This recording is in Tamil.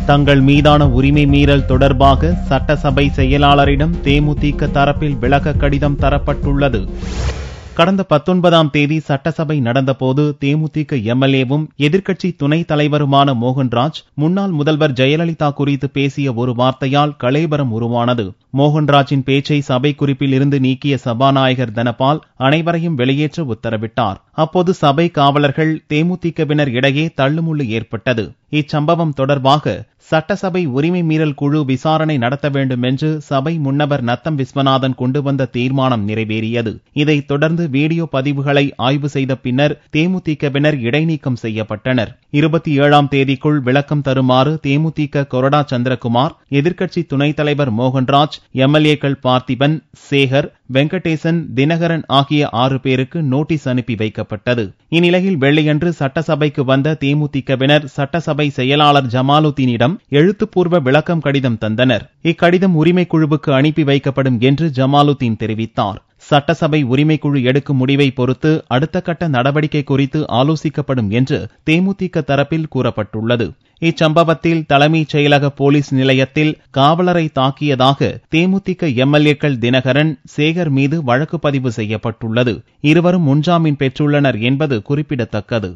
தங்கள் மீதான உரிமை மீறல் தொடர்பாக சட்டசபை செயலாளரிடம் தேமுதிக தரப்பில் விளக்க கடிதம் தரப்பட்டுள்ளது. கடந்த 19ஆம் தேதி சட்டசபை நடந்தபோது தேமுதிக எம்எல்ஏவும் எதிர்க்கட்சி துணைத் தலைவருமான மோகன்ராஜ் முன்னாள் முதல்வர் ஜெயலலிதா குறித்து பேசிய ஒரு வார்த்தையால் கலேபரம் உருவானது. மோகன்ராஜின் பேச்சை சபை குறிப்பில் இருந்து நீக்கிய சபாநாயகர் தனபால் அனைவரையும் வெளியேற்ற உத்தரவிட்டார். அப்போது சபை காவலர்கள் தேமுதிகவினர் இடையே தள்ளுமுள்ளு ஏற்பட்டது. இச்சம்பவம் தொடர்பாக சட்டசபை உரிமை மீறல் குழு விசாரணை நடத்த வேண்டும் என்று சபை முன்னவர் நத்தம் விஸ்வநாதன் கொண்டு வந்த தீர்மானம் நிறைவேறியது. இதைத் தொடர்ந்து வீடியோ பதிவுகளை ஆய்வு செய்த பின்னர் தேமுதிகவினர் இடைநீக்கம் செய்யப்பட்டனர். 27ஆம் தேதிக்குள் விளக்கம் தருமாறு தேமுதிக கொறடா சந்திரகுமார், எதிர்க்கட்சி துணைத் தலைவர் மோகன்ராஜ், எம்எல்ஏக்கள் பார்த்திபன், சேகர், வெங்கடேசன், தினகரன் ஆகிய 6 பேருக்கு நோட்டீஸ் அனுப்பி வைக்கப்பட்டது. இந்நிலையில் வெள்ளியன்று சட்டசபைக்கு வந்த தேமுதிகவினர் சட்டசபை செயலாளர் ஜமாலுத்தீனிடம் எழுத்துப்பூர்வ விளக்கம் கடிதம் தந்தனர். இக்கடிதம் உரிமைக்குழுவுக்கு அனுப்பி வைக்கப்படும் என்று ஜமாலுத்தீன் தெரிவித்தார். சட்டசபை உரிமைக்குழு எடுக்கும் முடிவை பொறுத்து அடுத்த கட்ட நடவடிக்கை குறித்து ஆலோசிக்கப்படும் என்று தேமுதிக தரப்பில் கூறப்பட்டுள்ளது. இச்சம்பவத்தில் தலைமைச் செயலக போலீஸ் நிலையத்தில் காவலரை தாக்கியதாக தேமுதிக எம்எல்ஏக்கள் தினகரன், சேகர் மீது வழக்கு பதிவு செய்யப்பட்டுள்ளது. இருவரும் முன்ஜாமீன் பெற்றுள்ளனர் என்பது குறிப்பிடத்தக்கது.